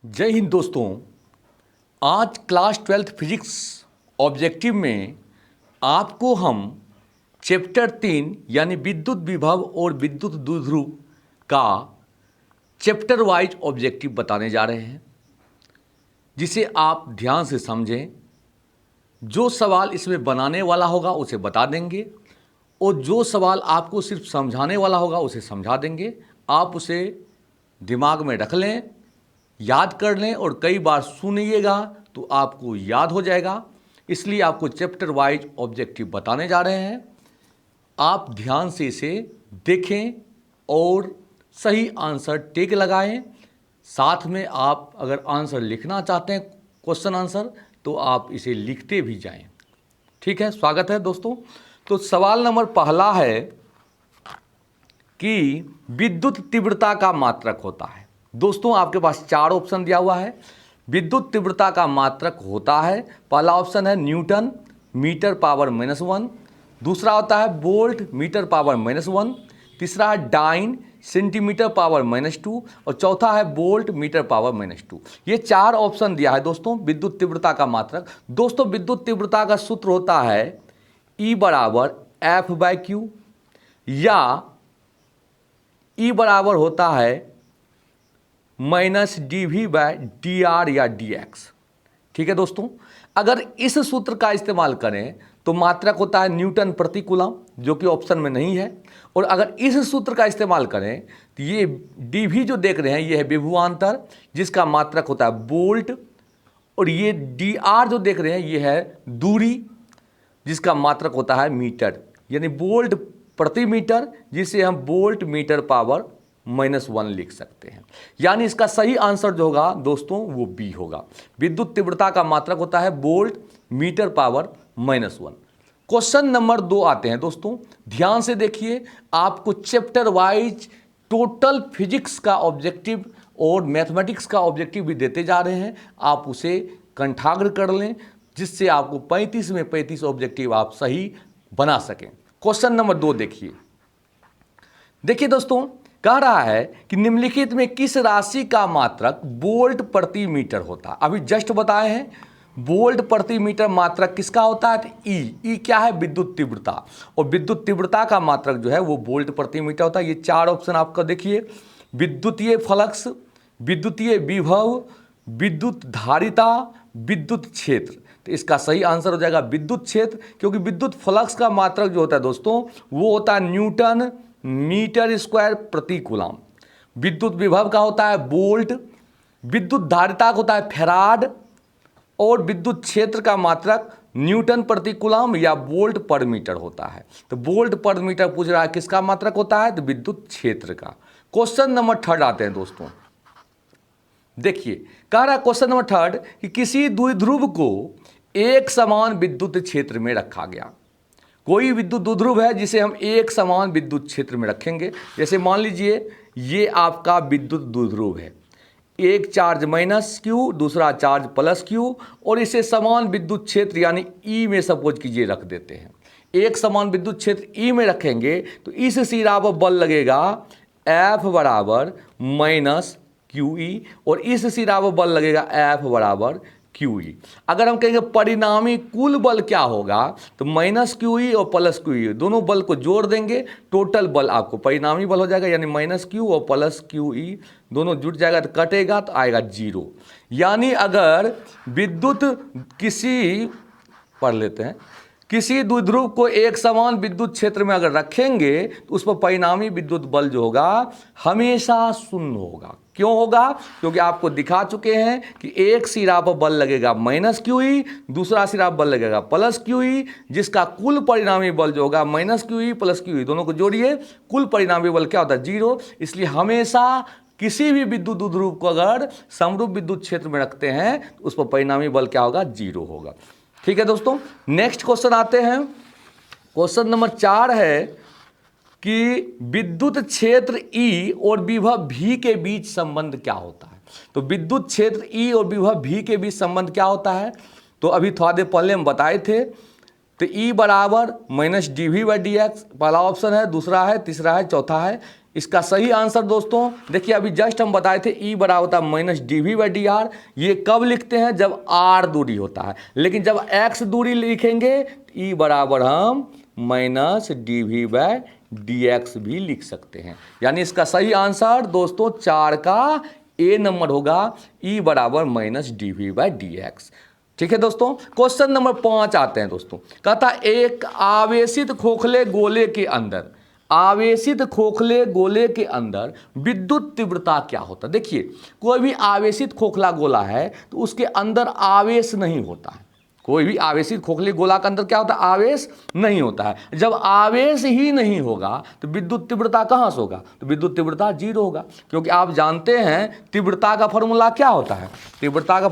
जय हिंद दोस्तों। आज क्लास 12th फिजिक्स ऑब्जेक्टिव में आपको हम चैप्टर 3 यानी विद्युत विभव और विद्युत द्विध्रुव का चैप्टर वाइज ऑब्जेक्टिव बताने जा रहे हैं, जिसे आप ध्यान से समझें। जो सवाल इसमें बनाने वाला होगा उसे बता देंगे और जो सवाल आपको सिर्फ समझाने वाला होगा उसे समझा देंगे। आप उसे दिमाग में रख लें, याद कर लें और कई बार सुनिएगा तो आपको याद हो जाएगा। इसलिए आपको चैप्टर वाइज ऑब्जेक्टिव बताने जा रहे हैं। आप ध्यान से इसे देखें और सही आंसर टिक लगाएं। साथ में आप अगर आंसर लिखना चाहते हैं, क्वेश्चन आंसर, तो आप इसे लिखते भी जाएं। ठीक है, स्वागत है दोस्तों। तो सवाल नंबर पहला है कि विद्युत तीव्रता का मात्रक होता है। दोस्तों आपके पास 4 ऑप्शन दिया हुआ है। विद्युत तीव्रता का मात्रक होता है, पहला ऑप्शन है न्यूटन मीटर पावर -1, दूसरा होता है वोल्ट मीटर पावर -1, तीसरा है डाइन सेंटीमीटर पावर -2 और चौथा है वोल्ट मीटर पावर -2। ये 4 ऑप्शन दिया है दोस्तों विद्युत तीव्रता का मात्रक। दोस्तों विद्युत तीव्रता का सूत्र होता है E बराबर F/Q या E बराबर होता है -dV/dr या dx। ठीक है दोस्तों, अगर इस सूत्र का इस्तेमाल करें तो मात्रक होता है न्यूटन प्रति कूलम, जो कि ऑप्शन में नहीं है। और अगर इस सूत्र का इस्तेमाल करें तो ये dV जो देख रहे हैं ये है विभवांतर, जिसका मात्रक होता है वोल्ट, और ये dr जो देख रहे हैं ये है दूरी, जिसका मात्रक होता है मीटर, यानी वोल्ट प्रति मीटर, जिसे हम वोल्ट मीटर पावर -1 लिख सकते हैं। यानी इसका सही आंसर जो होगा दोस्तों वो बी होगा। विद्युत तीव्रता का मात्रक होता है volt meter power -1। Question number 2 आते हैं दोस्तों, ध्यान से देखिए। आपको चैप्टर वाइज टोटल फिजिक्स का ऑब्जेक्टिव और मैथमेटिक्स का ऑब्जेक्टिव भी देते जा रहे हैं। आप उसे कंठाग्र कर लें, जिससे आपको 35 में 35 ऑब्जेक्टिव आप सही बना सकें। क्वेश्चन नंबर 2 देखिए दोस्तों, कह रहा है कि निम्नलिखित में किस राशि का मात्रक वोल्ट प्रति मीटर होता है। अभी जस्ट बताए हैं वोल्ट प्रति मीटर मात्रक किसका होता है, तो ई क्या है, विद्युत तीव्रता, और विद्युत तीव्रता का मात्रक जो है वो वोल्ट प्रति मीटर होता है। ये 4 ऑप्शन आपका देखिए, विद्युतीय फ्लक्स, विद्युतीय विभव, विद्युत धारिता, विद्युत क्षेत्र। तो इसका सही आंसर हो जाएगा विद्युत क्षेत्र, क्योंकि विद्युत फ्लक्स का मात्रक जो होता है दोस्तों वो होता है न्यूटन मीटर स्क्वायर प्रति कूलम। विद्युत विभव का होता है वोल्ट, विद्युत धारिता का होता है फैराड, और विद्युत क्षेत्र का मात्रक न्यूटन प्रति कूलम या वोल्ट पर मीटर होता है। तो वोल्ट पर मीटर पूछ रहा है किसका मात्रक होता है, तो विद्युत क्षेत्र का। क्वेश्चन नंबर 3 आते हैं दोस्तों, देखिए कह रहा है क्वेश्चन नंबर 3 कि किसी द्विध्रुव को एक समान विद्युत क्षेत्र में रखा गया। कोई विद्युत द्विध्रुव है जिसे हम एक समान विद्युत क्षेत्र में रखेंगे। जैसे मान लीजिए ये आपका विद्युत द्विध्रुव है, एक चार्ज -Q दूसरा चार्ज +Q, और इसे समान विद्युत क्षेत्र यानी E में सपोज कीजिए रख देते हैं। एक समान विद्युत क्षेत्र E में रखेंगे तो इस सिरा पर बल लगेगा F बराबर -QE, और इस सिरा पर बल लगेगा F बराबर QE। अगर हम कहेंगे परिणामी कुल बल क्या होगा, तो -QE और +QE दोनों बल को जोड़ देंगे, टोटल बल आपको परिणामी बल हो जाएगा, यानी -Q और +QE दोनों जुट जाएगा तो कटेगा तो आएगा 0। यानी अगर विद्युत पढ़ लेते हैं, किसी द्विध्रुव को एक समान विद्युत क्षेत्र में अगर रखेंगे तो उस पर परिणामी विद्युत बल जो होगा हमेशा शून्य होगा। क्यों होगा, क्योंकि आपको दिखा चुके हैं कि एक सिरा पर बल लगेगा -QE, दूसरा सिरा पर बल लगेगा +QE, जिसका कुल परिणामी बल जो होगा -QE +QE दोनों को जोड़िए, कुल परिणामी बल क्या होता है 0। इसलिए हमेशा किसी भी विद्युत द्विध्रुव को अगर समरूप विद्युत क्षेत्र में रखते हैं तो उस पर परिणामी बल क्या होगा, 0 होगा। ठीक है दोस्तों, नेक्स्ट क्वेश्चन आते हैं। क्वेश्चन नंबर 4 है कि विद्युत क्षेत्र E और विभव V के बीच संबंध क्या होता है। तो विद्युत क्षेत्र E और विभव V के बीच संबंध क्या होता है, तो अभी थोड़ा देर पहले हम बताए थे। तो E बराबर minus d v by d x, पहला ऑप्शन है, दूसरा है, तीसरा है, चौथा है। इसका सही आंसर दोस्तों देखिए, अभी जस्ट हम बताए थे E बराबर होता है minus d v by d r. ये कब लिखते हैं? जब R दूरी होता है, लेकिन जब X दूरी लिखेंगे E बराबर हम minus d v by d x भी लिख सकते हैं। यानी इसका सही आंसर दोस्तों 4 का ए नंबर होगा, E बराबर minus d v by d x. ठीक है दोस्तों, क्वेश्चन नंबर 5 आते हैं दोस्तों। कहता एक आवेशित खोखले गोले के अंदर, आवेशित खोखले गोले के अंदर विद्युत तीव्रता क्या होता है? देखिए, कोई भी आवेशित खोखला गोला है तो उसके अंदर आवेश नहीं होता है। कोई भी आवेशित खोखले गोला के अंदर क्या होता है? आवेश नहीं होता है। जब आवेश ही नहीं होगा तो विद्युत तीव्रता कहाँ से होगा? तो विद्युत तीव्रता 0 होगा, क्योंकि आप जानते हैं तीव्रता का फॉर्मूला क्या होता है? तीव्रता का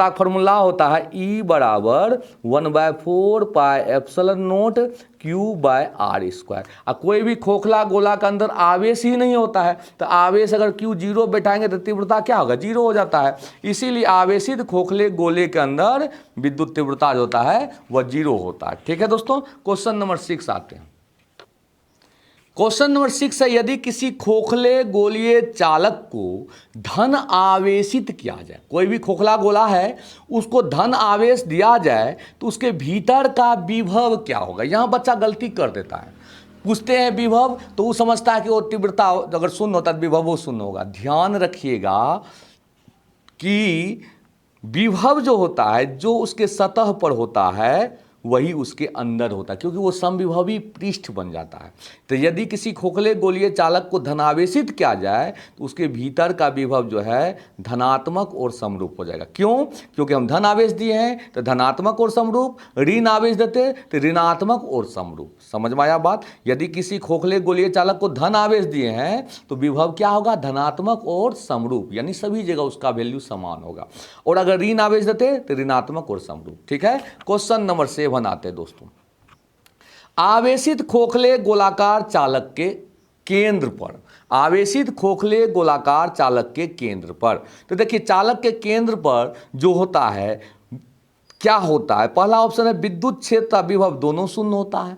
फॉर्मूला होता है E बराबर 1/4 pi epsilon naught Q by r square. और कोई भी खोखला गोला के अंदर आवेश ही नहीं होता है, तो आवेश अगर Q 0 बैठाएंगे तो तीव्रता क्या होगा? 0 हो जाता है। इसीलिए आवेशित खोखले गोले के अंदर विद्युत तीव्रता जो होता है वह 0 होता है। ठीक है दोस्तों, क्वेश्चन नंबर 6 आते हैं। क्वेश्चन नंबर 6 है, यदि किसी खोखले गोलीय चालक को धन आवेशित किया जाए, कोई भी खोखला गोला है उसको धन आवेश दिया जाए तो उसके भीतर का विभव क्या होगा? यहाँ बच्चा गलती कर देता है, पूछते हैं विभव तो वो समझता है कि वो तीव्रता अगर शून्य होता है तो विभव वो शून्य होगा। ध्यान रखिएगा कि विभव जो होता है जो उसके सतह पर होता है वही उसके अंदर होता है, क्योंकि वो समविभवी पृष्ठ बन जाता है। तो यदि किसी खोखले गोलीय चालक को धनावेशित किया जाए तो उसके भीतर का विभव जो है धनात्मक और समरूप हो जाएगा। क्यों? क्योंकि हम धन आवेश दिए हैं तो धनात्मक और समरूप, ऋण आवेश देते तो ऋणात्मक और समरूप। समझ में आया बात? यदि किसी खोखले गोलीय चालक को धन आवेश दिए हैं तो विभव क्या होगा? धनात्मक और समरूप, यानी सभी जगह उसका वैल्यू समान होगा। और अगर ऋण आवेश देते तो ऋणात्मक और समरूप। ठीक है, क्वेश्चन नंबर 7 बनाते हैं दोस्तों। आवेशित खोखले गोलाकार चालक के केंद्र पर, आवेशित खोखले गोलाकार चालक के केंद्र पर, तो देखिए चालक के केंद्र पर जो होता है क्या होता है? पहला ऑप्शन है विद्युत क्षेत्र विभव दोनों शून्य होता है,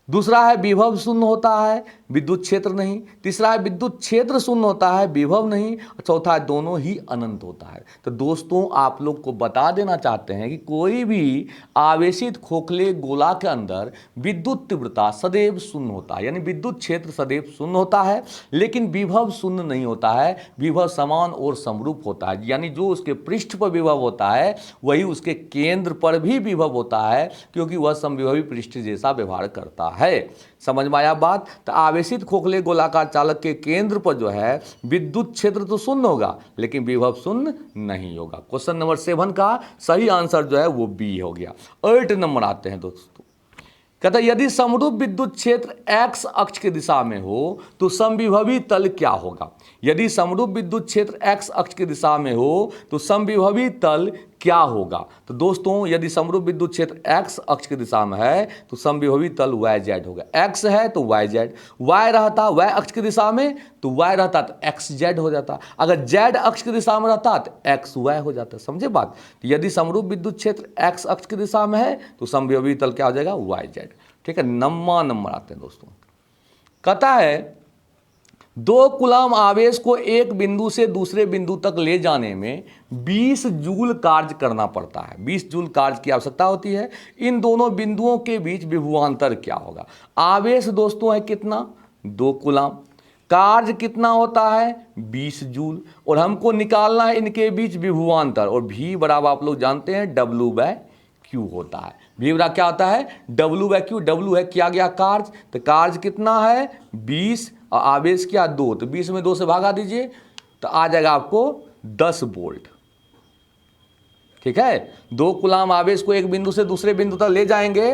दूसरा है विभव शून्य होता है विद्युत क्षेत्र नहीं, तीसरा है विद्युत क्षेत्र शून्य होता है विभव नहीं, चौथा है दोनों ही अनंत होता है। तो दोस्तों आप लोग को बता देना चाहते हैं कि कोई भी आवेशित खोखले गोला के अंदर विद्युत तीव्रता सदैव शून्य होता है, यानी विद्युत क्षेत्र सदैव शून्य होता है, लेकिन विभव शून्य नहीं होता है, विभव समान और समरूप होता है। यानी जो उसके पृष्ठ पर विभव होता है वही उसके केंद्र पर भी विभव होता है, क्योंकि वह समविभवी पृष्ठ जैसा व्यवहार करता है। समझ में आया बात? तो आवेशित खोखले गोलाकार चालक के केंद्र पर जो है विद्युत क्षेत्र तो शून्य होगा लेकिन विभव शून्य नहीं होगा। क्वेश्चन नंबर 7 का सही आंसर जो है वो बी हो गया। 8 नंबर आते हैं दोस्तों। कहता है यदि समरूप विद्युत क्षेत्र x अक्ष की दिशा में हो तो समविभवी तल क्या होगा? यदि समरूप विद्युत क्षेत्र x अक्ष की दिशा में हो तो समविभवी तल क्या होगा? तो दोस्तों यदि समरूप विद्युत क्षेत्र x अक्ष की दिशा में है तो समविभवी तल yz होगा। x है तो yz, y रहता y अक्ष की दिशा में तो y रहता तो xz हो जाता, अगर z अक्ष की दिशा में रहता तो xy हो जाता। समझे बात? तो यदि समरूप विद्युत क्षेत्र x अक्ष की दिशा में है तो समविभवी तल क्या हो जाएगा? yz। ठीक है, 9वां नंबर आते हैं दोस्तों। कहता है 2 कूलम आवेश को एक बिंदु से दूसरे बिंदु तक ले जाने में 20 जूल कार्य करना पड़ता है, 20 जूल कार्य की आवश्यकता होती है। इन दोनों बिंदुओं के बीच विभवांतर क्या होगा? आवेश दोस्तों है कितना? 2 कूलम, कार्य कितना होता है? 20 जूल, और हमको निकालना है इनके बीच विभवांतर, और V बराबर आप लोग जानते हैं W/Q होता है। V बराबर क्या होता है? W/Q। W है किया गया कार्य, तो कार्य कितना है? 20 और आवेश क्या? 2, तो 20 में 2 से भागा दीजिए तो आ जाएगा आपको 10 वोल्ट। ठीक है, 2 कूलम आवेश को एक बिंदु से दूसरे बिंदु तक ले जाएंगे,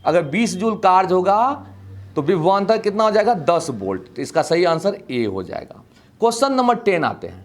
अगर 20 जूल कार्य होगा तो विभवांतर कितना हो जाएगा? 10 वोल्ट। तो इसका सही आंसर ए हो जाएगा। क्वेश्चन नंबर 10 आते हैं।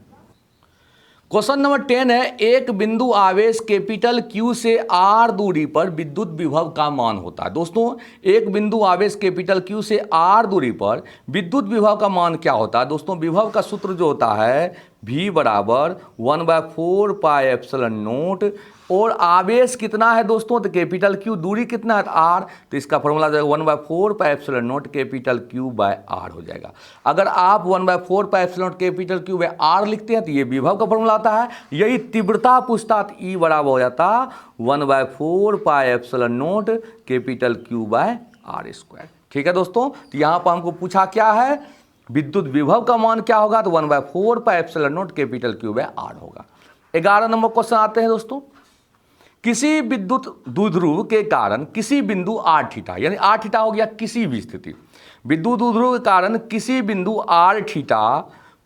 क्वेश्चन नंबर 10 है एक बिंदु आवेश कैपिटल Q से R दूरी पर विद्युत विभव का मान होता है। दोस्तों एक बिंदु आवेश कैपिटल Q से R दूरी पर विद्युत विभव का मान क्या होता है? दोस्तों विभव का सूत्र जो होता है V बराबर 1/4 पाई एप्सिलॉन नोट, और आवेश कितना है दोस्तों, तो कैपिटल क्यू, दूरी कितना है R, तो इसका फॉर्मूला हो जाएगा 1/4 pi epsilon naught capital q by R हो जाएगा। अगर आप 1/4 pi epsilon naught capital q by R लिखते हैं तो ये विभव का फॉर्मूला आता है। यही तीव्रता पूछता तो E बराबर हो जाता 1/4 pi epsilon naught capital q by R square. ठीक है दोस्तों, तो यहाँ पर हमको पूछा क्या है, विद्युत विभव का मान क्या होगा, तो 1/4 pi epsilon naught capital q by R होगा। 11 नंबर क्वेश्चन आते हैं दोस्तों। किसी विद्युत द्विध्रुव के कारण किसी बिंदु r थीटा, यानी r थीटा हो गया किसी भी स्थिति, विद्युत द्विध्रुव के कारण किसी बिंदु r थीटा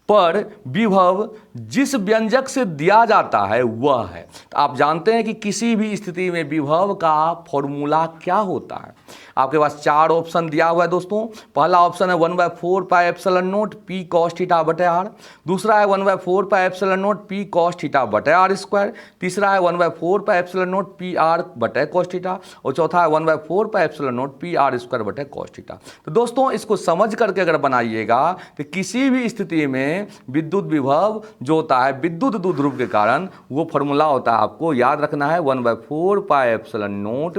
पर विभव जिस व्यंजक से दिया जाता है वह है। तो आप जानते हैं कि किसी भी स्थिति में विभव का फॉर्मूला क्या होता है। आपके पास 4 ऑप्शन दिया हुआ है दोस्तों। पहला ऑप्शन है 1/4 pi epsilon naught P cos theta बटे R, दूसरा है 1/4 pi epsilon naught P cos theta बटे R स्क्वायर, तीसरा है 1/4 pi epsilon naught P R बटे cos थीटा, और चौथा है 1/4 pi epsilon naught P R square बटे cos थीटा। तो दोस्तों इसको समझ करके अगर बनाइएगा तो किसी भी स्थिति में विद्युत विभव जो होता है विद्युत द्विध्रुव के कारण, वो फॉर्मूला होता है, आपको याद रखना है 1/4 pi epsilon naught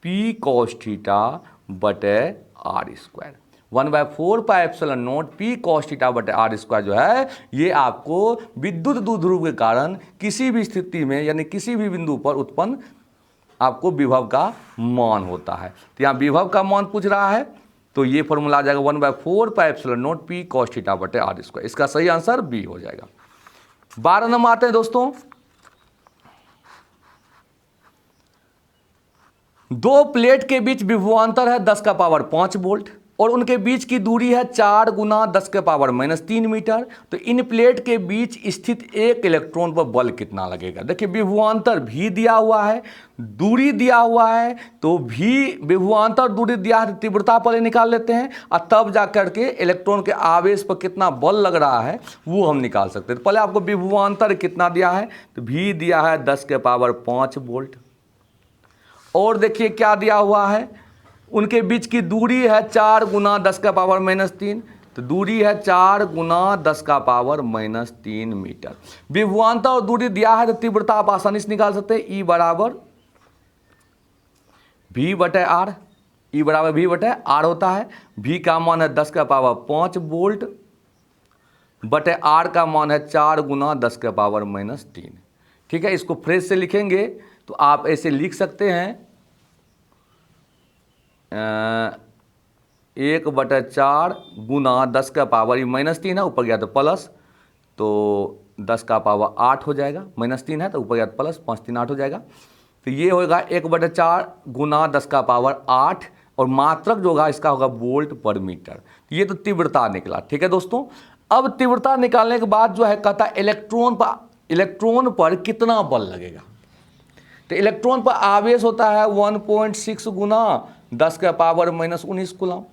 P cos theta बटे R square. 1/4 pi epsilon naught P cos theta बटे R स्क्वायर जो है, ये आपको विद्युत द्विध्रुव के कारण किसी भी स्थिति में यानी किसी भी बिंदु पर उत्पन्न आपको विभव का मान होता है। तो यहाँ विभव का मान पूछ रहा है, तो ये फॉर्मूला आ जाएगा 1/4 pi epsilon naught P cos theta बटे R स्क्वायर। इसका सही आंसर बी हो जाएगा। 12 नंबर आते हैं दोस्तों। दो प्लेट के बीच विभवांतर है 10 का पावर 5 वोल्ट और उनके बीच की दूरी है 4 गुना 10 के पावर -3 मीटर। तो इन प्लेट के बीच स्थित एक इलेक्ट्रॉन पर बल कितना लगेगा। देखिए विभवांतर भी दिया हुआ है, दूरी दिया हुआ है, तो भी विभवांतर दूरी दिया है, तीव्रता पहले निकाल लेते हैं और तब जा करके इलेक्ट्रॉन के आवेश पर कितना बल लग रहा है वो हम निकाल सकते हैं। तो पहले आपको विभवांतर कितना दिया है, तो भी दिया है 10 के पावर 5 वोल्ट, और देखिए क्या दिया हुआ है, उनके बीच की दूरी है 4 गुना 10 का पावर -3, तो दूरी है 4 गुना 10 का पावर -3 मीटर। विभवांतर और दूरी दिया है, तो तीव्रता आप आसानी से निकाल सकते हैं। E बराबर V बटे R, E बराबर V बटे R होता है। V का मान है 10 का पावर 5 वोल्ट बटे R का मान है 4 गुना 10 का पावर -3। ठीक है, इसको फ्रेश से लिखेंगे तो आप ऐसे लिख सकते हैं 1/4 गुना 10 का पावर, ये -3 है, ऊपर गया तो प्लस, तो 10 का पावर 8 हो जाएगा। -3 है तो ऊपर गया तो प्लस, 5 3 8 हो जाएगा। तो ये होगा 1/4 गुना 10 का पावर 8, और मात्रक जो होगा इसका होगा वोल्ट पर मीटर। ये तो तीव्रता निकला। ठीक है दोस्तों, अब तीव्रता निकालने के बाद जो है कहता है इलेक्ट्रॉन पर कितना बल लगेगा। तो इलेक्ट्रॉन पर आवेश होता है 1.6 गुना 10 का पावर -19 कूलम।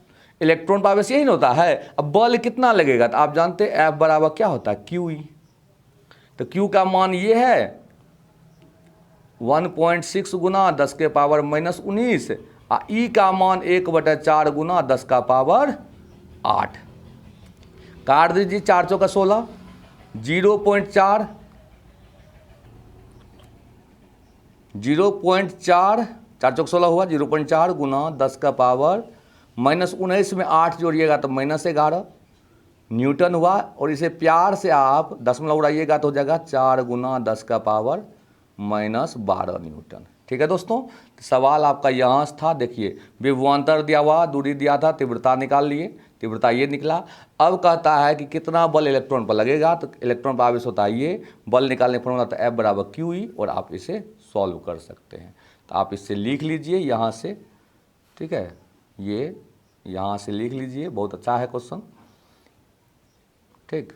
इलेक्ट्रॉन पर आवेश यही नहीं होता है। अब बल कितना लगेगा, तो आप जानते हैं F बराबर क्या होता है, QE। तो Q का मान ये है 1.6 गुना 10 के पावर -19, और E का मान 1/4 गुना 10 का पावर 8। काट दीजिए, 4 चौका 16, 0.4 4 चौक 16 हुआ, 0.4 गुना 10 का पावर -19 में 8 जोड़िएगा तो -11 न्यूटन हुआ, और इसे प्यार से आप दशमलव उड़ाइएगा तो हो जाएगा 4 गुना 10 का पावर -12 न्यूटन। ठीक है दोस्तों, तो सवाल आपका यहाँ से था। देखिए विभवांतर दिया हुआ, दूरी दिया था, तीव्रता निकाल लिए, तीव्रता ये निकला। अब कहता है कि कितना बल इलेक्ट्रॉन पर लगेगा, तो इलेक्ट्रॉन पर आवेश होता है ये, बल निकालने पर होता है F बराबर QE, और आप इसे सॉल्व कर सकते हैं। तो आप इससे लिख लीजिए यहाँ से, ठीक है, ये यहाँ से लिख लीजिए, बहुत अच्छा है क्वेश्चन। ठीक,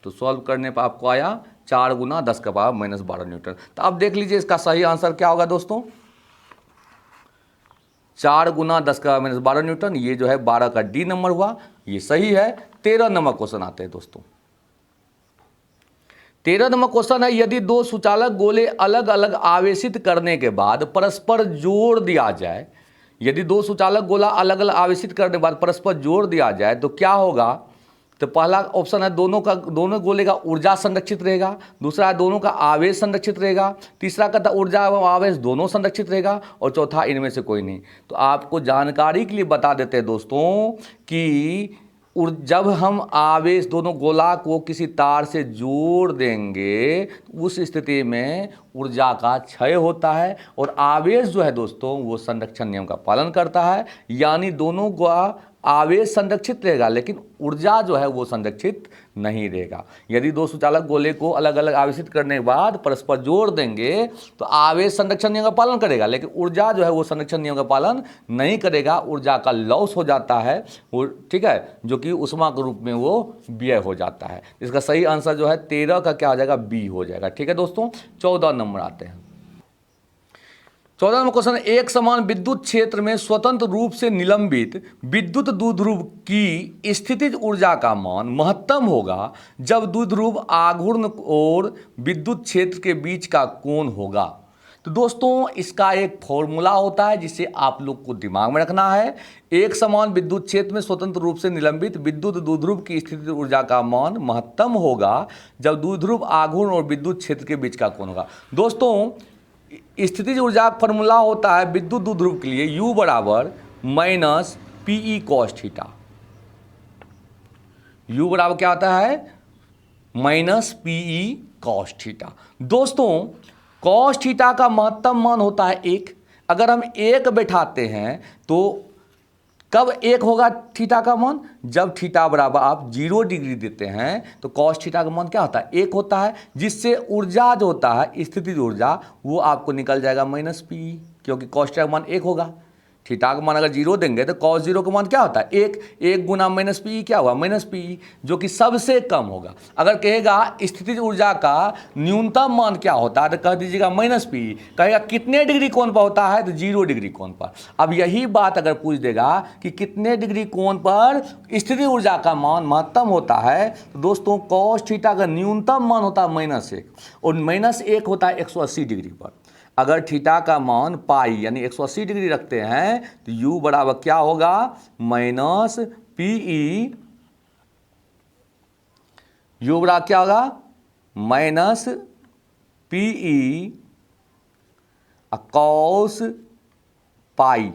तो सॉल्व करने पर आपको आया 4 गुना 10 का पावर -12 न्यूटन। तो अब देख लीजिए इसका सही आंसर क्या होगा दोस्तों, 4 गुना 10 का पावर -12 न्यूटन। ये जो है 12 का डी नंबर हुआ, ये सही है। 13 नंबर क्वेश्चन आते हैं दोस्तों। 13 नंबर क्वेश्चन है, यदि दो सुचालक गोले अलग अलग आवेशित करने के बाद परस्पर जोड़ दिया जाए, यदि दो सुचालक गोला अलग अलग आवेशित करने के बाद परस्पर जोड़ दिया जाए तो क्या होगा, तो पहला ऑप्शन है दोनों गोले का ऊर्जा संरक्षित रहेगा, दूसरा है दोनों का आवेश संरक्षित रहेगा, तीसरा कहता ऊर्जा एवं आवेश दोनों संरक्षित रहेगा, और चौथा इनमें से कोई नहीं। तो आपको जानकारी के लिए बता देते हैं दोस्तों कि जब हम आवेश दोनों गोला को किसी तार से जोड़ देंगे तो उस स्थिति में ऊर्जा का क्षय होता है, और आवेश जो है दोस्तों वो संरक्षण नियम का पालन करता है, यानी दोनों का आवेश संरक्षित रहेगा लेकिन ऊर्जा जो है वो संरक्षित नहीं रहेगा। यदि दो सुचालक गोले को अलग अलग आवेशित करने के बाद परस्पर जोड़ देंगे तो आवेश संरक्षण नियम का पालन करेगा, लेकिन ऊर्जा जो है वो संरक्षण नियम का पालन नहीं करेगा, ऊर्जा का लॉस हो जाता है वो, ठीक है, जो कि ऊष्मा के रूप में वो व्यय हो जाता है। इसका सही आंसर जो है 13 का क्या हो जाएगा, बी हो जाएगा। ठीक है दोस्तों, 14 नंबर आते हैं। 14 नंबर क्वेश्चन, एक समान विद्युत क्षेत्र में स्वतंत्र रूप से निलंबित विद्युत द्विध्रुव की स्थितिज ऊर्जा का मान महत्तम होगा जब द्विध्रुव आघूर्ण और विद्युत क्षेत्र के बीच का कोण होगा। तो दोस्तों इसका एक फॉर्मूला होता है जिसे आप लोग को दिमाग में रखना है। एक समान विद्युत क्षेत्र में स्वतंत्र रूप से निलंबित विद्युत द्विध्रुव की स्थितिज ऊर्जा का मान महत्तम होगा जब द्विध्रुव आघूर्ण और विद्युत क्षेत्र के बीच का कोण होगा। दोस्तों स्थितिज ऊर्जा का फॉर्मूला होता है विद्युत द्विध्रुव के लिए U बराबर minus p E cos theta. U बराबर क्या आता है, माइनस पीई कॉस थीटा। दोस्तों कॉस थीटा का महत्तम मान होता है 1। अगर हम 1 बैठाते हैं तो कब 1 होगा थीटा का मान, जब थीटा बराबर आप 0 डिग्री देते हैं तो कॉस थीटा का मान क्या होता है, 1 होता है, जिससे ऊर्जा जो होता है स्थितिज ऊर्जा वो आपको निकल जाएगा माइनस पी, क्योंकि कॉस थीटा का मान 1 होगा। थीटा का मान अगर 0 देंगे तो कॉस 0 का मान क्या होता है, 1 गुना माइनस पी क्या हुआ, माइनस पी, जो कि सबसे कम होगा। अगर कहेगा स्थितिज ऊर्जा का न्यूनतम मान क्या होता है तो कह दीजिएगा माइनस पी। कहेगा कितने डिग्री कोण पर होता है तो 0 डिग्री कोण पर। अब यही बात अगर पूछ देगा कि कितने डिग्री कोण पर स्थितिज ऊर्जा का मान महत्तम होता है तो दोस्तों कॉस थीटा का न्यूनतम मान होता है -1, और -1 होता है 180 डिग्री पर। अगर थीटा का मान पाई यानी 180 डिग्री रखते हैं तो U बराबर क्या होगा, माइनस पीई, U बराबर क्या होगा, minus p E cos pi.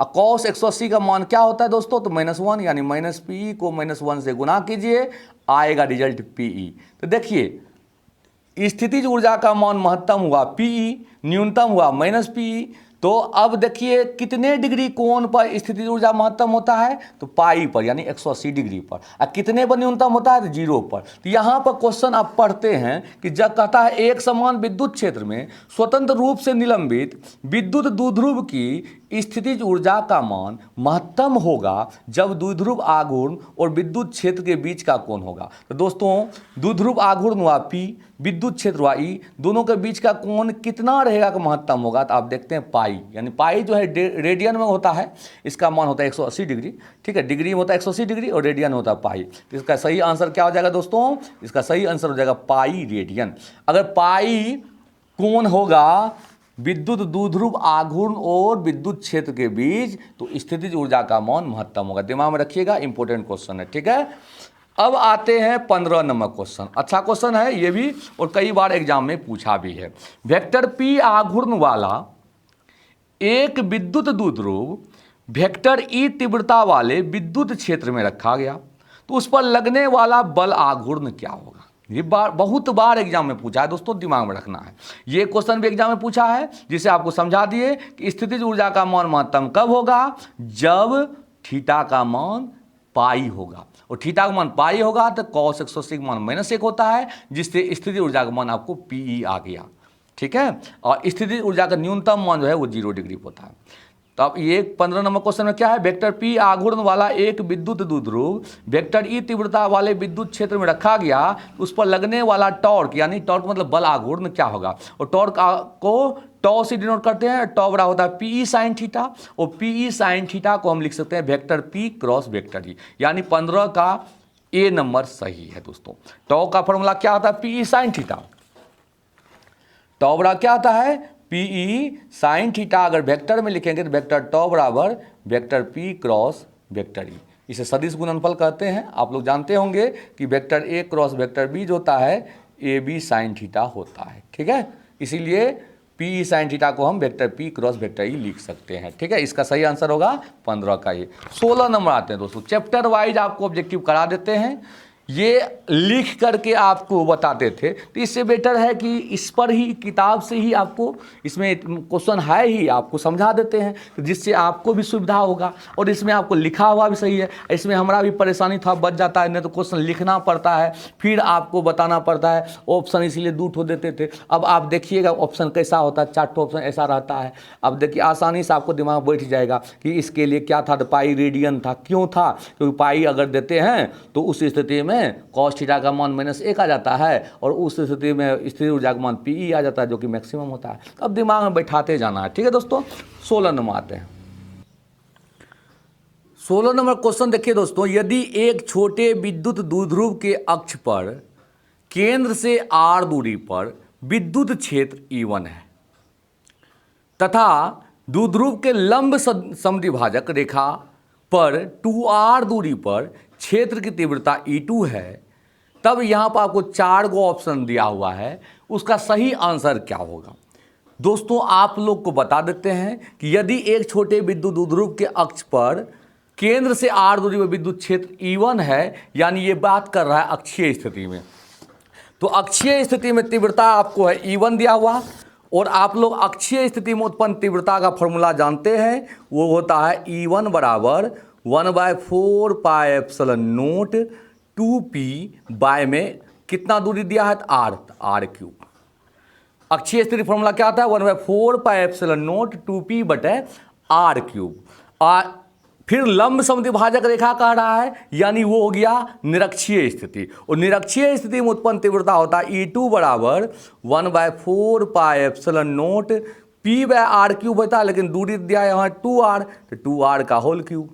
Cos 180 का मान क्या होता है दोस्तों, तो -1, यानी माइनस पीई को -1 से गुना कीजिए, आएगा रिजल्ट पीई। तो देखिए स्थितिज ऊर्जा का मान महत्तम हुआ पीई, न्यूनतम हुआ माइनस पीई। तो अब देखिए कितने डिग्री कोण पर स्थितिज ऊर्जा महत्तम होता है, तो पाई पर यानी 180 डिग्री पर। और कितने पर न्यूनतम होता है, तो 0 पर। तो यहाँ पर क्वेश्चन आप पढ़ते हैं कि जब कहता है एक समान विद्युत क्षेत्र में स्वतंत्र रूप से निलंबित विद्युत द्विध्रुव की स्थितिज ऊर्जा का मान महत्तम होगा जब द्विध्रुव आघूर्ण और विद्युत क्षेत्र के बीच का कोण होगा। तो दोस्तों द्विध्रुव आघूर्ण हुआ P, विद्युत क्षेत्र हुआ E, दोनों के बीच का कोण कितना रहेगा कि महत्तम होगा, तो आप देखते हैं पाई, यानी पाई जो है रेडियन में होता है, इसका मान होता है 180 डिग्री। ठीक है, डिग्री में होता है 180 डिग्री और रेडियन होता है पाई। तो इसका सही आंसर क्या हो जाएगा दोस्तों, इसका सही आंसर हो जाएगा पाई रेडियन। अगर पाई कोण होगा विद्युत द्विध्रुव आघूर्ण और विद्युत क्षेत्र के बीच तो स्थितिज ऊर्जा का मान महत्तम होगा। दिमाग में रखिएगा, इंपॉर्टेंट क्वेश्चन है। ठीक है, अब आते हैं 15 नंबर क्वेश्चन। अच्छा क्वेश्चन है ये भी, और कई बार एग्जाम में पूछा भी है। वेक्टर P आघूर्ण वाला एक विद्युत द्विध्रुव वेक्टर E तीव्रता वाले विद्युत क्षेत्र में रखा गया, तो उस पर लगने वाला बल आघूर्ण क्या होगा। ये बहुत बार एग्जाम में पूछा है दोस्तों, दिमाग में रखना है। ये क्वेश्चन भी एग्जाम में पूछा है, जिसे आपको समझा दिए कि स्थितिज ऊर्जा का मान महत्तम कब होगा, जब थीटा का मान पाई होगा, और थीटा का मान पाई होगा तो कॉस 180 का मान -1 होता है, जिससे स्थितिज ऊर्जा का मान आपको पीई आ गया। ठीक है, और स्थितिज ऊर्जा का न्यूनतम मान जो है वो 0 डिग्री होता है। तो अब ये 15 नंबर क्वेश्चन में क्या है, वेक्टर P आघूर्ण वाला एक विद्युत द्विध्रुव वेक्टर E तीव्रता वाले विद्युत क्षेत्र में रखा गया, उस पर लगने वाला टॉर्क, यानी टॉर्क मतलब बल आघूर्ण क्या होगा, और टॉर्क को टॉ से डिनोट करते हैं। टॉ बड़ा होता है पीई साइन थीटा, और पीई साइन थीटा को हम लिख सकते हैं vector P cross vector E, यानी 15 का ए नंबर सही है दोस्तों। टॉ का फॉर्मूला क्या होता है, पीई साइन थीटा। टॉ बड़ा क्या आता है, पीई साइन थीटा। अगर वेक्टर में लिखेंगे तो वेक्टर टॉ बराबर vector P cross vector E। इसे सदिश गुणनफल कहते हैं। आप लोग जानते होंगे कि vector a cross vector b जो होता है ए बी साइन थीटा होता है, ठीक है। इसीलिए पी साइन थीटा को हम vector P cross vector E लिख सकते हैं, ठीक है। इसका सही आंसर होगा 15 का ये। 16 नंबर आते हैं दोस्तों, चैप्टर वाइज आपको ऑब्जेक्टिव करा देते हैं, ये लिख करके आपको बताते थे, तो इससे बेटर है कि इस पर ही किताब से ही आपको इसमें क्वेश्चन है ही आपको समझा देते हैं, तो जिससे आपको भी सुविधा होगा और इसमें आपको लिखा हुआ भी सही है। इसमें हमारा भी परेशानी था बच जाता है, नहीं तो क्वेश्चन लिखना पड़ता है फिर आपको बताना पड़ता है, ऑप्शन इसीलिए 2 ठो देते थे। अब आप देखिएगा ऑप्शन कैसा होता है, 4 ठो ऑप्शन ऐसा रहता है। अब देखिए आसानी से आपको दिमाग बैठ जाएगा कि इसके लिए क्या था, तो पाई रेडियन था, क्यों था, क्योंकि पाई अगर देते हैं तो उस स्थिति में कॉस थीटा का मान -1 आ जाता है और उस स्थिति में स्थिर ऊर्जा का मान पी आ जाता है जो कि मैक्सिमम होता है। अब दिमाग में बैठाते जाना है, ठीक है दोस्तों। 16 नंबर आते हैं। 16 नंबर क्वेश्चन देखिए दोस्तों, यदि एक छोटे विद्युत द्विध्रुव के अक्ष पर केंद्र से r दूरी पर विद्युत क्षेत्र E1 है तथा द्विध्रुव के लंब समद्विभाजक रेखा पर 2r दूरी पर क्षेत्र की तीव्रता E2 है, तब यहाँ पर आपको 4 गो ऑप्शन दिया हुआ है, उसका सही आंसर क्या होगा। दोस्तों आप लोग को बता देते हैं कि यदि एक छोटे विद्युत द्विध्रुव के अक्ष पर केंद्र से r दूरी पर विद्युत क्षेत्र E1 है, यानी ये बात कर रहा है अक्षीय स्थिति में, तो अक्षीय स्थिति में तीव्रता आपको है E1 दिया हुआ, और आप लोग अक्षीय स्थिति में उत्पन्न तीव्रता का फॉर्मूला जानते हैं, वो होता है E1 बराबर 1/4 pi epsilon note 2p bye में कितना दूरी दिया है, r क्यूब। अक्षीय स्थिति फॉर्मूला क्या आता है, 1/4 पाई एप्सिलॉन नोट 2p बटे r क्यूब। फिर लंब समद्विभाजक रेखा कह रहा है, यानी वो हो गया निरक्षीय स्थिति, और निरक्षीय स्थिति में उत्पन्न तीव्रता होता है E2 बराबर 1/4 pi epsilon naught p by r cube होता है, लेकिन दूरी दिया है यहाँ 2r, तो 2r का होल क्यूब।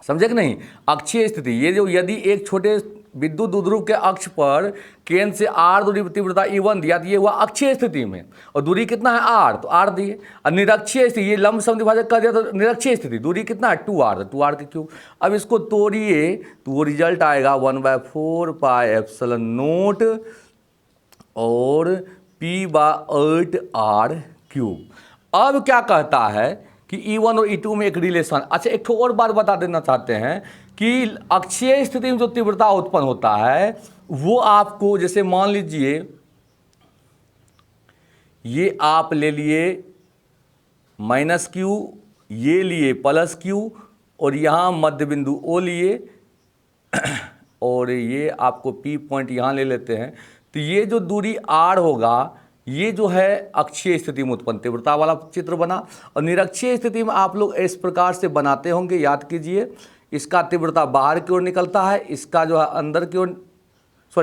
समझे कि नहीं। अक्षीय स्थिति, ये जो यदि एक छोटे विद्युत द्विध्रुव के अक्ष पर केंद्र से r दूरी पर तीव्रता E1 दिया, तो ये हुआ अक्षीय स्थिति में, और दूरी कितना है r, तो r दिए। और निरक्षीय स्थिति, ये लंब समद्विभाजक कर दिया तो निरक्षीय स्थिति दूरी कितना है 2r, तो 2r के क्यूब। अब इसको तोड़िए तो वो रिजल्ट आएगा 1/4 पाई एप्सिलॉन नोट और p/8r क्यूब। अब क्या कहता है कि E1 और E2 में एक रिलेशन। अच्छा एक और बात बता देना चाहते हैं कि अक्षीय स्थिति में जो तीव्रता उत्पन्न होता है वो आपको, जैसे मान लीजिए ये आप ले लिए -q, ये लिए +q, और यहाँ मध्य बिंदु O लिए और ये आपको P पॉइंट यहाँ ले लेते हैं, तो ये जो दूरी r होगा ये जो है अक्षीय स्थिति में उत्पन्न तीव्रता वाला चित्र बना। और निरक्षीय स्थिति में आप लोग इस प्रकार से बनाते होंगे, याद कीजिए, इसका तीव्रता बाहर की ओर निकलता है, इसका जो है अंदर की ओर,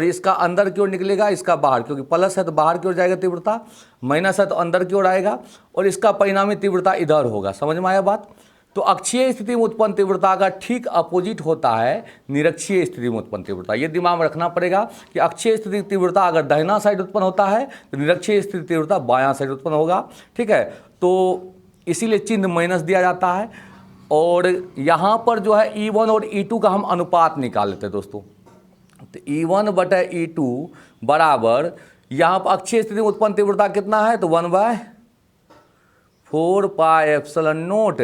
इसका अंदर की ओर निकलेगा, इसका बाहर, क्योंकि प्लस है तो बाहर की ओर जाएगा तीव्रता, माइनस है तो अंदर की ओर आएगा, और इसका परिणामी तीव्रता इधर होगा। समझ में आया बात। तो अक्षीय स्थिति में उत्पन्न तीव्रता का ठीक अपोजिट होता है निरक्षीय स्थिति में उत्पन्न तीव्रता। ये दिमाग में रखना पड़ेगा कि अक्षीय स्थिति तीव्रता अगर दाहिना साइड उत्पन्न होता है तो निरक्षीय स्थिति तीव्रता बायां साइड उत्पन्न होगा, ठीक है। तो इसीलिए चिन्ह माइनस दिया जाता है। और यहाँ पर जो है E1 और E2 का हम अनुपात निकाल लेते हैं दोस्तों। तो E1 बटे E2 बराबर, यहाँ पर अक्षीय स्थिति में उत्पन्न तीव्रता कितना है, तो 1/4 पाई एप्सिलॉन नोट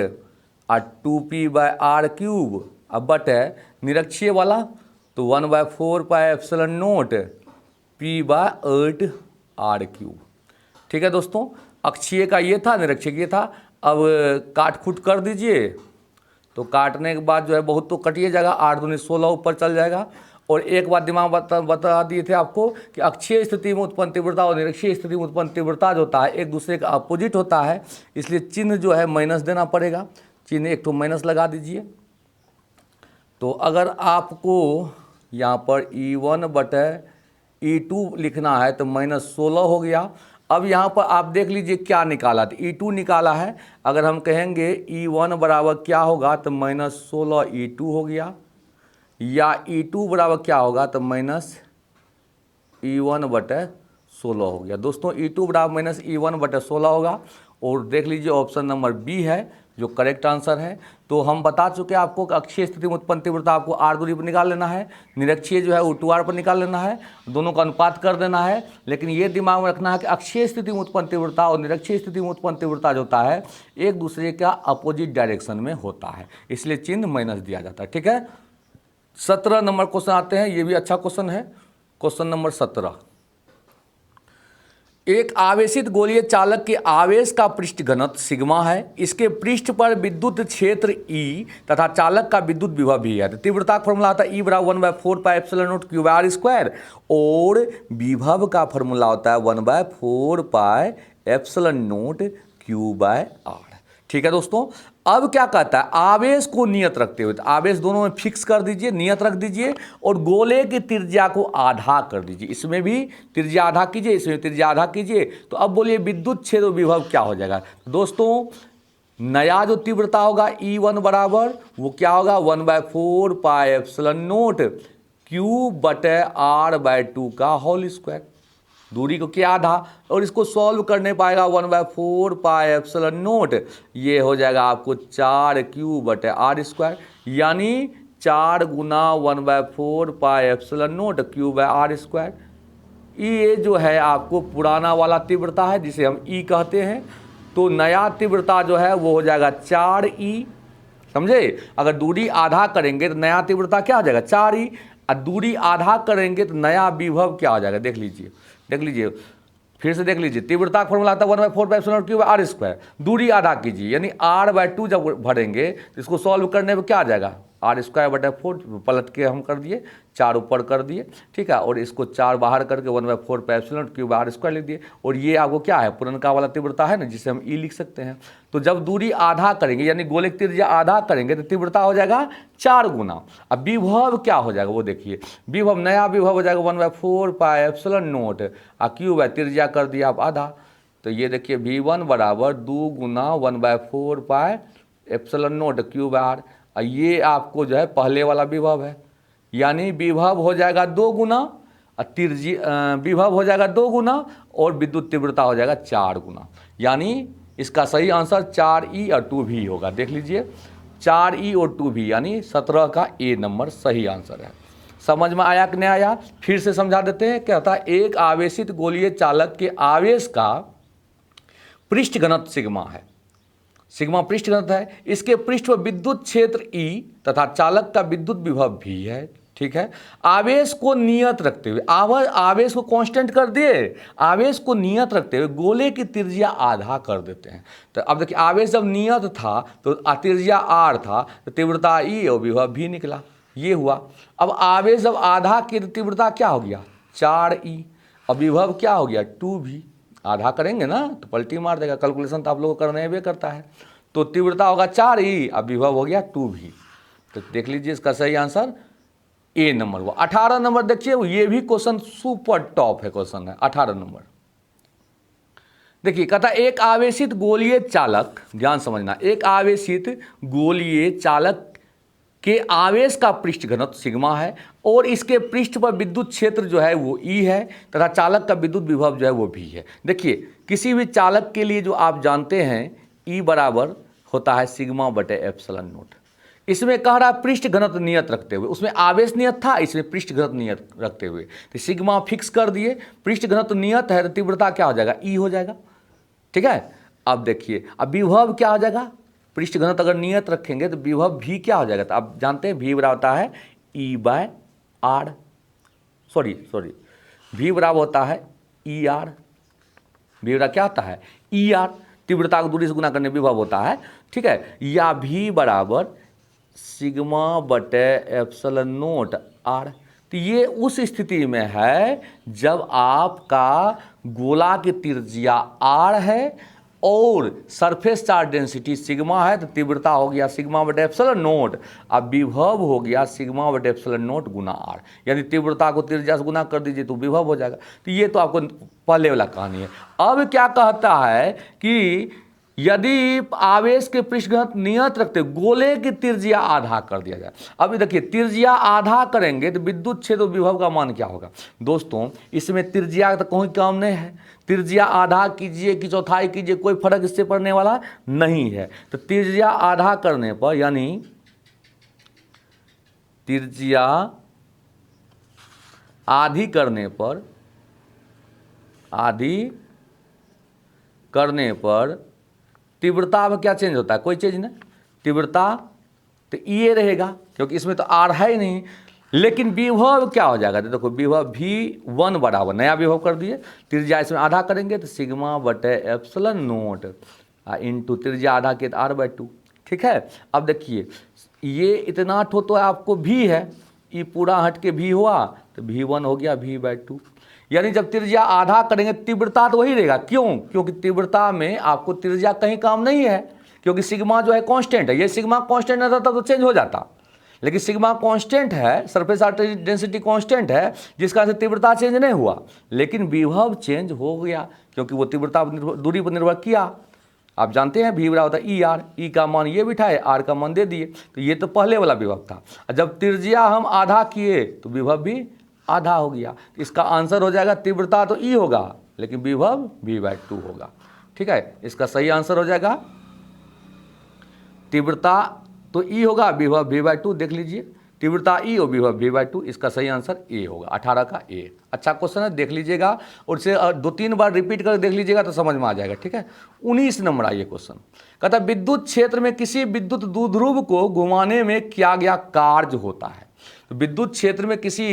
और 2p/r क्यूब, अब बटे निरक्षीय वाला तो 1/4 pi epsilon note p/8r cube. ठीक है दोस्तों, अक्षीय का ये था, निरक्षीय ये था। अब काट खूट कर दीजिए, तो काटने के बाद जो है बहुत तो कटिए जाएगा, 8 दूनी 16 ऊपर चल जाएगा। और एक बात दिमाग बता दिए थे आपको कि अक्षीय स्थिति में उत्पन्न तीव्रता और निरक्षीय स्थिति में उत्पन्न तीव्रता जो होता है एक दूसरे का अपोजिट होता है, इसलिए चिन्ह जो है माइनस देना पड़ेगा। चिन्ह एक तो माइनस लगा दीजिए। तो अगर आपको यहाँ पर E1 बटे E2 लिखना है तो -16 हो गया। अब यहाँ पर आप देख लीजिए क्या निकाला, तो E2 निकाला है। अगर हम कहेंगे E1 बराबर क्या होगा तो -16 E2 हो गया, या E2 बराबर क्या होगा तो -E1 बटे 16 हो गया। दोस्तों E2 बराबर -E1 बटे 16 होगा। और देख लीजिए ऑप्शन नंबर बी है जो करेक्ट आंसर है। तो हम बता चुके हैं आपको कि अक्षीय स्थिति में उत्पन्न तीव्रता आपको r दूरी पर निकाल लेना है, निरक्षीय जो है वो 2r पर निकाल लेना है, दोनों का अनुपात कर देना है। लेकिन ये दिमाग में रखना है कि अक्षीय स्थिति में उत्पन्न तीव्रता और निरक्षीय स्थिति में उत्पन्न तीव्रता जो होता है एक दूसरे का अपोजिट डायरेक्शन में होता है, इसलिए चिन्ह माइनस दिया जाता है। ठीक है, 17 नंबर क्वेश्चन आते हैं, ये भी अच्छा क्वेश्चन है। क्वेश्चन नंबर 17, एक आवेशित गोलीय चालक के आवेश का पृष्ठ घनत्व सिग्मा है, इसके पृष्ठ पर विद्युत क्षेत्र E तथा चालक का विद्युत विभव भी है। तो तीव्रता का फॉर्मूला होता है E बराबर 1/4 pi epsilon naught q by r square, और विभव का फॉर्मूला होता है 1/4 pi epsilon naught q by r. ठीक है दोस्तों, अब क्या कहता है, आवेश को नियत रखते हुए, तो आवेश दोनों में फिक्स कर दीजिए, नियत रख दीजिए, और गोले की त्रिज्या को आधा कर दीजिए। इसमें भी त्रिज्या आधा कीजिए, इसमें त्रिज्या आधा कीजिए। तो अब बोलिए विद्युत क्षेत्र विभव क्या हो जाएगा। दोस्तों नया जो तीव्रता होगा E1 बराबर वो क्या होगा 1/4 पाई एप्सिलॉन नोट क्यू बटे r/2 का होल स्क्वायर, दूरी को क्या आधा, और इसको सॉल्व करने पाएगा 1/4 पाई एप्सिलॉन नोट, ये हो जाएगा आपको 4q बटे आर स्क्वायर, यानी 4 गुना 1/4 pi epsilon naught q by r square. ये जो है आपको पुराना वाला तीव्रता है जिसे हम E कहते हैं। तो नया तीव्रता जो है वो हो जाएगा 4E, समझे। अगर दूरी आधा करेंगे तो नया तीव्रता क्या हो जाएगा 4E, और दूरी आधा करेंगे तो नया विभव क्या हो जाएगा, देख लीजिए फिर से देख लीजिए। तीव्रता का फॉर्मूला आता है 1/4 pi epsilon naught q by r square, दूरी आधा कीजिए, यानी r/2 जब भरेंगे तो इसको सॉल्व करने में क्या आ जाएगा आर स्क्वायर बटे 4, पलट के हम कर दिए, 4 ऊपर कर दिए, ठीक है, और इसको 4 बाहर करके 1/4 pi epsilon naught q by r square लिख दिए। और ये आपको क्या है पुरनका वाला तीव्रता है ना, जिसे हम E लिख सकते हैं। तो जब दूरी आधा करेंगे यानी गोले की त्रिज्या आधा करेंगे तो तीव्रता हो जाएगा 4 गुना। अब विभव क्या हो जाएगा वो देखिए, विभव नया विभव हो जाएगा 1/4 pi epsilon naught q by त्रिज्या कर दिया आप आधा। तो ये देखिए V1 बराबर 2 गुना 1/4 pi epsilon naught q by r, ये आपको जो है पहले वाला विभव है, यानी विभव हो जाएगा 2 गुना, विभव हो जाएगा 2 गुना, और विद्युत तीव्रता हो जाएगा 4 गुना, यानी इसका सही आंसर 4E और 2V होगा। देख लीजिए 4E और 2V, यानी 17 का A नंबर सही आंसर है। समझ में आया कि नहीं आया, फिर से समझा देते हैं। क्या होता है, एक आवेशित गोलीय चालक के आवेश का पृष्ठ घनत्व सिग्मा है, सिग्मा पृष्ठ घनत्व है, इसके पृष्ठ पर विद्युत क्षेत्र E तथा चालक का विद्युत विभव भी है। ठीक है, आवेश को नियत रखते हुए, आवेश को कांस्टेंट कर दिए, आवेश को नियत रखते हुए गोले की त्रिज्या आधा कर देते हैं। तो अब देखिए आवेश जब नियत था तो त्रिज्या r था, तो तीव्रता E और विभव भी निकला, ये हुआ। अब आवेश जब आधा की तीव्रता क्या हो गया 4E, और विभव क्या हो गया 2V। आधा करेंगे ना तो पलटी मार देगा, कैलकुलेशन तो आप लोगों को करने भी करता है। तो तीव्रता होगा 4E, अब विभव हो गया 2V। तो देख लीजिए इसका सही आंसर A नंबर हुआ। 18 नंबर देखिए, ये भी क्वेश्चन सुपर टॉप है, क्वेश्चन है 18 नंबर। देखिए कहता है एक आवेशित गोलीय चालक, ध्यान समझना, एक आवेशित गोलीय चालक के आवेश का पृष्ठ घनत्व सिग्मा है, और इसके पृष्ठ पर विद्युत क्षेत्र जो है वो E है, तथा चालक का विद्युत विभव जो है वो भी है। देखिए किसी भी चालक के लिए जो आप जानते हैं E बराबर होता है सिग्मा बटे एप्सिलॉन नोट। इसमें कह रहा है पृष्ठ घनत्व नियत रखते हुए, उसमें आवेश नियत था, इसमें पृष्ठ घनत्व नियत रखते हुए, तो सिग्मा फिक्स कर दिए, पृष्ठ घनत्व नियत है तो तीव्रता क्या हो जाएगा E हो जाएगा। ठीक है, अब देखिए अब विभव क्या हो जाएगा, पृष्ठ घनत्व अगर नियत रखेंगे तो विभव भी क्या हो जाएगा, तो आप जानते हैं V बराबर होता है E by r, sorry V बराबर होता है ER, V बराबर क्या होता है ER, तीव्रता को दूरी से गुना करने विभव होता है। ठीक है, या V बराबर सिग्मा बटे एप्सिलॉन नोट R। तो ये उस स्थिति में है जब आपका गोला की त्रिज्या R है और सरफेस चार्ज डेंसिटी सिग्मा है, तो तीव्रता हो गया सिग्मा बटे एप्सिलॉन नोट, अब विभव हो गया सिग्मा बटे एप्सिलॉन नोट गुना R, यानी तीव्रता को त्रिज्या से गुना कर दीजिए तो विभव हो जाएगा। तो ये तो आपको पहले वाला कहानी है। अब क्या कहता है कि यदि आवेश के पृष्ठ घनत्व नियत रखते गोले की त्रिज्या आधा कर दिया जाए। अभी देखिए त्रिज्या आधा करेंगे तो विद्युत क्षेत्र विभव का मान क्या होगा। दोस्तों इसमें त्रिज्या तो कोई काम नहीं है, त्रिज्या आधा कीजिए कि चौथाई कीजिए कोई फर्क इससे पड़ने वाला नहीं है। तो त्रिज्या आधा करने पर यानी त्रिज्या आधी करने पर तीव्रता में क्या चेंज होता है, कोई चेंज नहीं, तीव्रता तो ये रहेगा क्योंकि इसमें तो आर है ही नहीं। लेकिन विभव क्या हो जाएगा, देखो विभव V1 बराबर नया विभव कर दिए, त्रिज्या इसमें आधा करेंगे तो सिग्मा बटे एप्सिलॉन नोट इंटू त्रिज्या आधा के R/2। ठीक है, अब देखिए ये इतना ठो तो आपको V है, ये पूरा हट के V हुआ तो V1 हो गया V/2। यानी जब त्रिज्या आधा करेंगे तीव्रता तो वही रहेगा, क्यों, क्योंकि तीव्रता में आपको त्रिज्या कहीं काम नहीं है, क्योंकि सिग्मा जो है कांस्टेंट है। ये सिग्मा कांस्टेंट रहता तो चेंज हो जाता, लेकिन सिग्मा कांस्टेंट है, सरफेस डेंसिटी कांस्टेंट है, जिसका से तीव्रता चेंज नहीं हुआ, लेकिन विभव चेंज हो गया क्योंकि वो तीव्रता दूरी पर निर्भर किया। आप जानते हैं V बराबर होता है ER, ई का मान ये बिठाए, आर का मान दे दिए, तो ये तो पहले वाला विभव था। जब त्रिज्या हम आधा किए तो विभव भी आधा हो गया। इसका आंसर हो जाएगा तीव्रता तो E होगा लेकिन विभव V/2 होगा। ठीक है, इसका सही आंसर हो जाएगा तीव्रता तो E होगा, विभव V/2। देख लीजिए तीव्रता E और विभव V/2, इसका सही आंसर A होगा, 18 का A। अच्छा क्वेश्चन है, देख लीजिएगा और इसे 2-3 बार रिपीट कर देख लीजिएगा तो समझ में आ जाएगा। ठीक है, 19 नंबर आइए क्वेश्चन, कहता है विद्युत क्षेत्र में किसी विद्युत द्विध्रुव को घुमाने में किया गया कार्य होता है। तो विद्युत क्षेत्र में किसी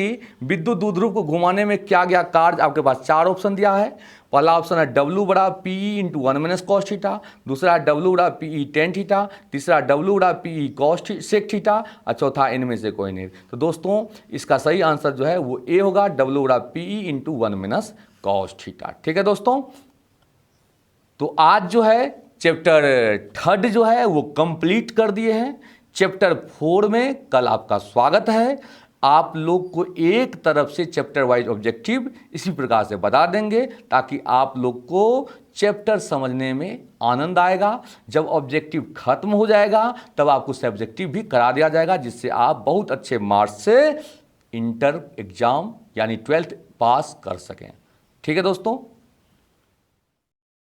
विद्युत द्विध्रुव को घुमाने में किया गया कार्य, आपके पास 4 ऑप्शन दिया है। पहला ऑप्शन है W बराबर PE इंटू 1 - cos थीटा, दूसरा है W बराबर PE tan थीटा, तीसरा W बराबर PE cos sec थीटा और चौथा इनमें से कोई नहीं। तो दोस्तों इसका सही आंसर जो है वो A होगा, W बराबर PE इंटू 1 - cos थीटा। ठीक है दोस्तों, तो आज जो है चैप्टर 3 जो है वो कंप्लीट कर दिए हैं। चैप्टर 4 में कल आपका स्वागत है। आप लोग को एक तरफ से चैप्टर वाइज ऑब्जेक्टिव इसी प्रकार से बता देंगे ताकि आप लोग को चैप्टर समझने में आनंद आएगा। जब ऑब्जेक्टिव खत्म हो जाएगा तब आपको सब्जेक्टिव भी करा दिया जाएगा, जिससे आप बहुत अच्छे मार्क्स से इंटर एग्जाम यानी 12th पास कर सकें। ठीक है दोस्तों।